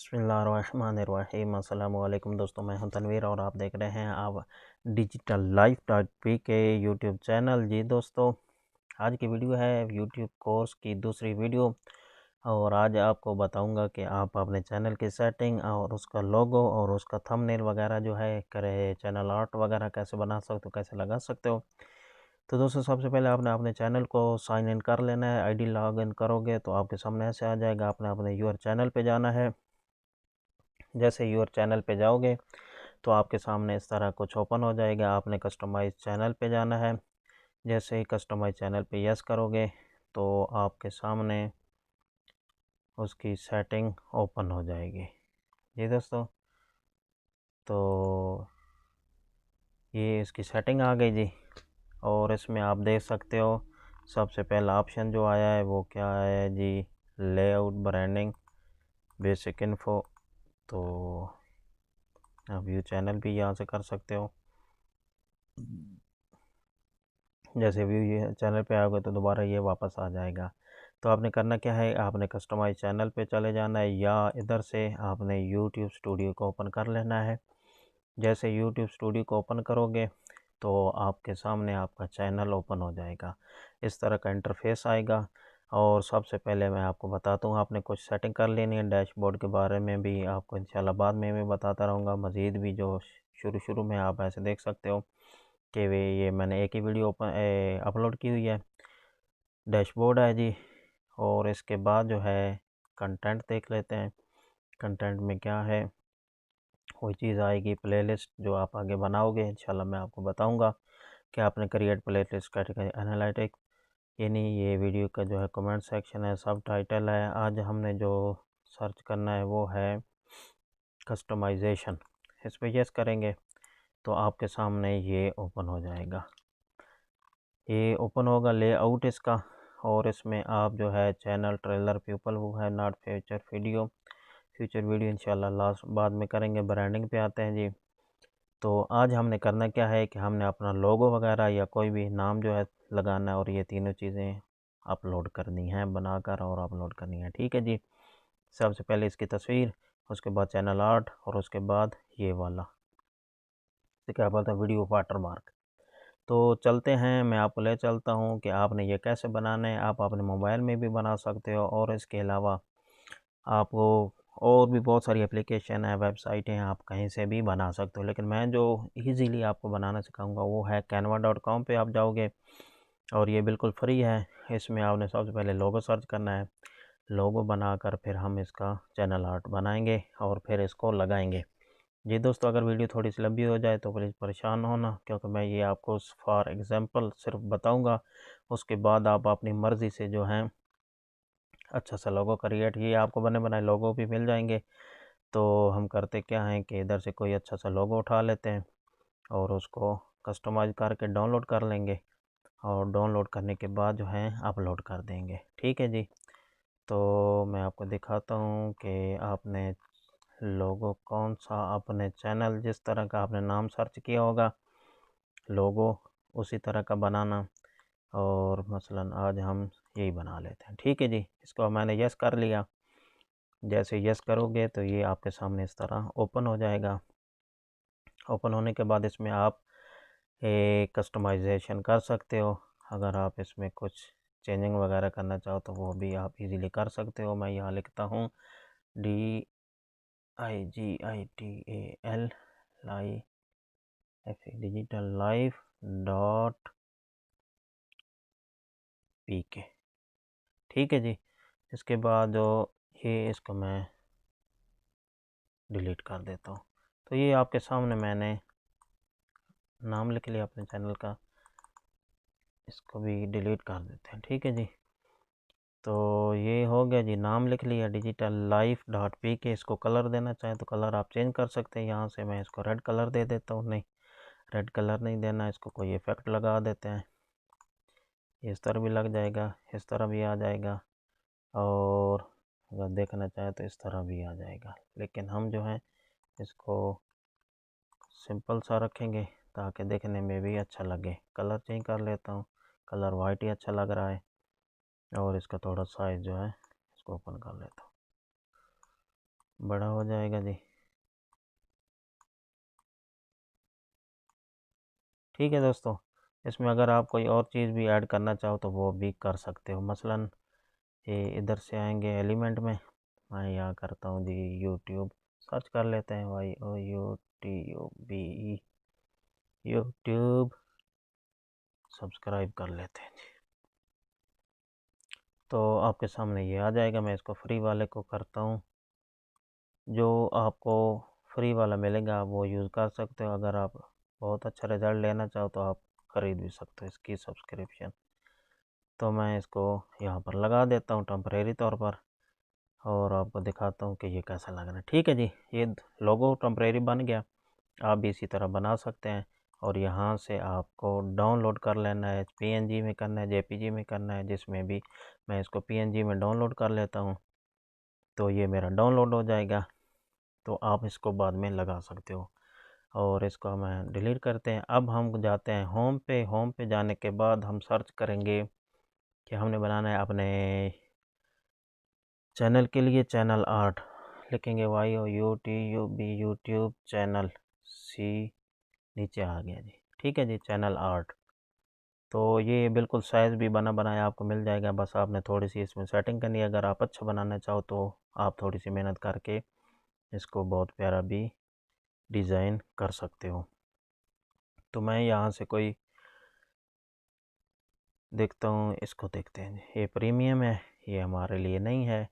बिस्मिल्लाहिर्रहमानिर्रहीम। अस्सलाम वालेकुम दोस्तों, मैं हूं तनवीर और आप देख रहे हैं आप डिजिटल लाइफ डॉट पी के यूट्यूब चैनल। जी दोस्तों, आज की वीडियो है यूट्यूब कोर्स की दूसरी वीडियो और आज आपको बताऊंगा कि आप अपने चैनल की सेटिंग और उसका लोगो और उसका थंबनेल वगैरह जो है करे चैनल आर्ट वगैरह कैसे बना सकते हो, कैसे लगा सकते हो। तो दोस्तों, सबसे पहले आपने अपने चैनल को साइन इन कर लेना है। आईडी लॉग इन करोगे तो आपके सामने ऐसे आ जाएगा। आपने अपने यूर चैनल पे जाना है। जैसे यूर चैनल पे जाओगे तो आपके सामने इस तरह कुछ ओपन हो जाएगा। आपने कस्टमाइज चैनल पे जाना है। जैसे ही कस्टमाइज चैनल पे यस करोगे तो आपके सामने उसकी सेटिंग ओपन हो जाएगी। जी दोस्तों, तो ये इसकी सेटिंग आ गई जी। और इसमें आप देख सकते हो सबसे पहला ऑप्शन जो आया है वो क्या है जी, लेआउट, ब्रांडिंग, बेसिक इन्फो। तो आप व्यू चैनल भी यहाँ से कर सकते हो। जैसे व्यू ये चैनल पे आओगे तो दोबारा ये वापस आ जाएगा। तो आपने करना क्या है, आपने कस्टमाइज चैनल पे चले जाना है या इधर से आपने यूट्यूब स्टूडियो को ओपन कर लेना है। जैसे यूट्यूब स्टूडियो को ओपन करोगे तो आपके सामने आपका चैनल ओपन हो जाएगा। इस तरह का इंटरफेस आएगा। और सबसे पहले मैं आपको बताता हूँ, आपने कुछ सेटिंग कर लेनी है। डैशबोर्ड के बारे में भी आपको इंशाल्लाह बाद में मैं बताता रहूँगा। मज़ीद भी जो शुरू शुरू में आप ऐसे देख सकते हो कि वे ये मैंने एक ही वीडियो अपलोड की हुई है। डैशबोर्ड है जी। और इसके बाद जो है कंटेंट देख लेते हैं। कंटेंट में क्या है, कोई चीज़ आएगी प्लेलिस्ट जो आप आगे बनाओगे। इंशाल्लाह मैं आपको बताऊंगा कि आपने क्रिएट प्लेलिस्ट कैटेगरी एनालिटिक, यानी ये वीडियो का जो है कमेंट सेक्शन है, सब टाइटल है। आज हमने जो सर्च करना है वो है कस्टमाइजेशन। इस पर यस करेंगे तो आपके सामने ये ओपन हो जाएगा। ये ओपन होगा लेआउट इसका। और इसमें आप जो है चैनल, ट्रेलर, पीपल वो है not future video. Future video इंशाल्लाह लास्ट बाद में करेंगे। ब्रांडिंग पे आते हैं जी। तो आज हमने करना क्या है कि हमने अपना लोगो वगैरह या कोई भी नाम जो है लगाना है और ये तीनों चीज़ें अपलोड करनी है, बनाकर और अपलोड करनी है। ठीक है जी। सबसे पहले इसकी तस्वीर, उसके बाद चैनल आर्ट और उसके बाद ये वाला क्या बोलता है वीडियो वाटर मार्क। तो चलते हैं, मैं आपको ले चलता हूँ कि आपने ये कैसे बनाना है। आप अपने मोबाइल में भी बना सकते हो और इसके अलावा आपको और भी बहुत सारी एप्लीकेशन है, वेबसाइट हैं, आप कहीं से भी बना सकते हो। लेकिन मैं जो इजीली आपको बनाना सिखाऊंगा वो है canva.com पे आप जाओगे और ये बिल्कुल फ्री है। इसमें आपने सबसे पहले लोगो सर्च करना है। लोगो बनाकर फिर हम इसका चैनल आर्ट बनाएंगे और फिर इसको लगाएंगे। जी दोस्तों, अगर वीडियो थोड़ी सी लंबी हो जाए तो प्लीज़ परेशान ना होना, क्योंकि मैं ये आपको फॉर एग्ज़ाम्पल सिर्फ बताऊंगा। उसके बाद आप अपनी मर्ज़ी से जो है अच्छा सा लोगो क्रिएट, ये आपको बने बनाए लोगो भी मिल जाएंगे। तो हम करते क्या हैं कि इधर से कोई अच्छा सा लोगो उठा लेते हैं और उसको कस्टमाइज़ करके डाउनलोड कर लेंगे और डाउनलोड करने के बाद जो है अपलोड कर देंगे। ठीक है जी। तो मैं आपको दिखाता हूँ कि आपने लोगो कौन सा, अपने चैनल जिस तरह का आपने नाम सर्च किया होगा लोगो उसी तरह का बनाना। और मसलन आज हम यही बना लेते हैं। ठीक है जी। इसको मैंने यस कर लिया। जैसे यस करोगे तो ये आपके सामने इस तरह ओपन हो जाएगा। ओपन होने के बाद इसमें आप कस्टमाइजेशन कर सकते हो। अगर आप इसमें कुछ चेंजिंग वगैरह करना चाहो तो वो भी आप इजीली कर सकते हो। मैं यहाँ लिखता हूँ DIGITAL digital life dot PK। ठीक है जी। इसके बाद जो ये इसको मैं डिलीट कर देता हूँ। तो ये आपके सामने मैंने नाम लिख लिया अपने चैनल का, इसको भी डिलीट कर देते हैं। ठीक है जी। तो ये हो गया जी, नाम लिख लिया डिजिटल लाइफ डॉट PK। इसको कलर देना चाहें तो कलर आप चेंज कर सकते हैं। यहाँ से मैं इसको रेड कलर दे देता हूँ। नहीं, रेड कलर नहीं देना, इसको कोई इफ़ेक्ट लगा देते हैं। इस तरह भी लग जाएगा, इस तरह भी आ जाएगा और अगर देखना चाहें तो इस तरह भी आ जाएगा। लेकिन हम जो है इसको सिंपल सा रखेंगे ताकि देखने में भी अच्छा लगे। कलर चेंज कर लेता हूँ, कलर वाइट ही अच्छा लग रहा है। और इसका थोड़ा साइज जो है इसको ओपन कर लेता हूँ। बड़ा हो जाएगा जी। ठीक है दोस्तों, इसमें अगर आप कोई और चीज़ भी ऐड करना चाहो तो वो भी कर सकते हो। मसलन ये इधर से आएंगे एलिमेंट में, मैं यहाँ करता हूँ जी यूट्यूब, सर्च कर लेते हैं YOUTUBE, यूट्यूब, सब्सक्राइब कर लेते हैं जी। तो आपके सामने ये आ जाएगा। मैं इसको फ्री वाले को करता हूँ। जो आपको फ्री वाला मिलेगा आप वो यूज़ कर सकते हो। अगर आप बहुत अच्छा रिज़ल्ट लेना चाहो तो आप ख़रीद भी सकते हो इसकी सब्सक्रिप्शन। तो मैं इसको यहाँ पर लगा देता हूँ टेम्परेरी तौर पर, और आपको दिखाता हूँ कि ये कैसा लग रहा है। ठीक है जी, ये लोगो टेम्परेरी बन गया। आप भी इसी तरह बना सकते हैं, और यहाँ से आपको डाउनलोड कर लेना है। PNG में करना है, JPG में करना है, जिसमें भी। मैं इसको PNG में डाउनलोड कर लेता हूँ, तो ये मेरा डाउनलोड हो जाएगा। तो आप इसको बाद में लगा सकते हो। और इसको हम डिलीट करते हैं। अब हम जाते हैं होम पे। होम पे जाने के बाद हम सर्च करेंगे कि हमने बनाना है अपने चैनल के लिए चैनल आर्ट। लिखेंगे YOUTUBE, यूट्यूब चैनल, सी, नीचे आ गया जी। ठीक है जी, चैनल आर्ट। तो ये बिल्कुल साइज़ भी बना बनाया आपको मिल जाएगा। बस आपने थोड़ी सी इसमें सेटिंग करनी है। अगर आप अच्छा बनाना चाहो तो आप थोड़ी सी मेहनत करके इसको बहुत प्यारा भी डिज़ाइन कर सकते हो। तो मैं यहाँ से कोई देखता हूँ, इसको देखते हैं। ये प्रीमियम है, ये हमारे लिए नहीं है,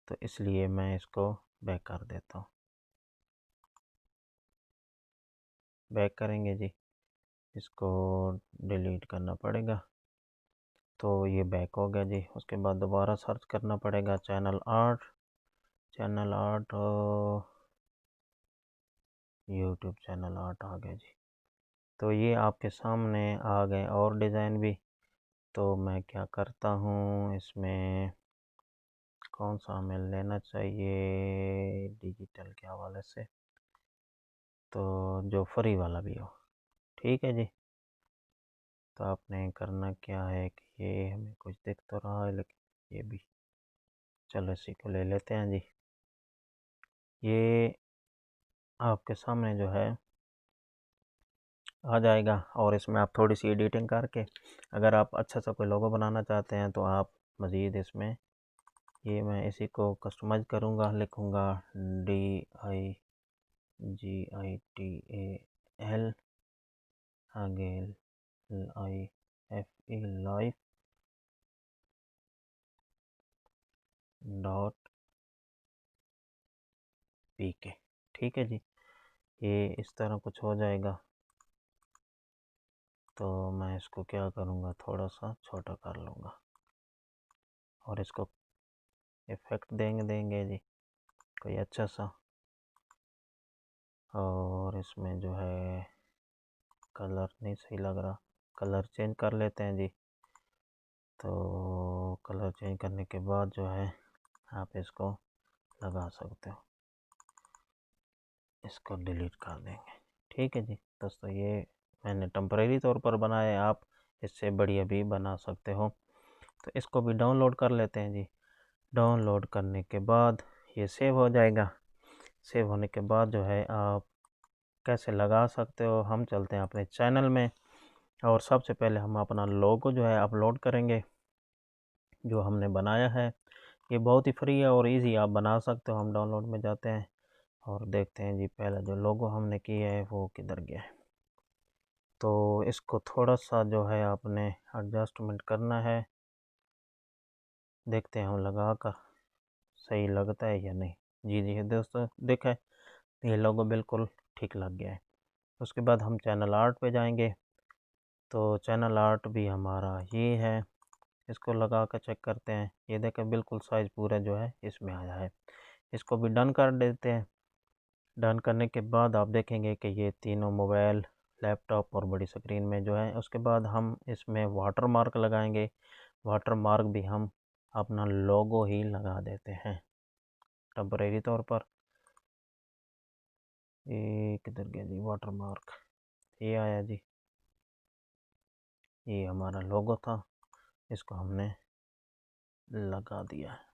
तो इसलिए मैं इसको बैक कर देता हूँ। बैक करेंगे जी, इसको डिलीट करना पड़ेगा। तो ये बैक हो गया जी। उसके बाद दोबारा सर्च करना पड़ेगा channel art. Channel art, YouTube channel art आ गया जी। तो ये आपके सामने आ गए और डिज़ाइन भी। तो मैं क्या करता हूँ, इसमें कौन सा हमें लेना चाहिए डिजिटल के हवाले से, तो जो फ्री वाला भी हो। ठीक है जी। तो आपने करना क्या है कि ये हमें कुछ दिख तो रहा है, लेकिन ये भी, चलो इसी को ले लेते हैं जी। ये आपके सामने जो है आ जाएगा, और इसमें आप थोड़ी सी एडिटिंग करके, अगर आप अच्छा सा कोई लोगो बनाना चाहते हैं तो आप मज़ीद इसमें, ये मैं इसी को कस्टमाइज़ करूँगा। लिखूँगा DIGITAL, आगे LIFE, लाइफ डॉट PK। ठीक है जी, ये इस तरह कुछ हो जाएगा। तो मैं इसको क्या करूँगा, थोड़ा सा छोटा कर लूँगा, और इसको इफ़ेक्ट देंगे जी कोई अच्छा सा। और इसमें जो है कलर नहीं सही लग रहा, कलर चेंज कर लेते हैं जी। तो कलर चेंज करने के बाद जो है आप इसको लगा सकते हो। इसको डिलीट कर देंगे। ठीक है जी दोस्तों, ये मैंने टेम्परेरी तौर पर बनाया है, आप इससे बढ़िया भी बना सकते हो। तो इसको भी डाउनलोड कर लेते हैं जी। डाउनलोड करने के बाद ये सेव हो जाएगा। सेव होने के बाद जो है आप कैसे लगा सकते हो, हम चलते हैं अपने चैनल में, और सबसे पहले हम अपना लोगो जो है अपलोड करेंगे जो हमने बनाया है। ये बहुत ही फ्री है और इजी, आप बना सकते हो। हम डाउनलोड में जाते हैं और देखते हैं जी पहला जो लोगो हमने किया है वो किधर गया है। तो इसको थोड़ा सा जो है आपने एडजस्टमेंट करना है। देखते हैं हम लगा कर सही लगता है या नहीं। जी जी दोस्तों, देखा है ये लोगो बिल्कुल ठीक लग गया है। उसके बाद हम चैनल आर्ट पे जाएंगे। तो चैनल आर्ट भी हमारा ये है, इसको लगा कर चेक करते हैं। ये देखें बिल्कुल साइज़ पूरा जो है इसमें आया है। इसको भी डन कर देते हैं। डन करने के बाद आप देखेंगे कि ये तीनों मोबाइल, लैपटॉप और बड़ी स्क्रीन में जो है। उसके बाद हम इसमें वाटर मार्क लगाएंगे। वाटर मार्क भी हम अपना लोगो ही लगा देते हैं टेम्परेरी तौर पर। ये किधर गया जी वाटर मार्क, ये आया जी, ये हमारा लोगो था, इसको हमने लगा दिया है।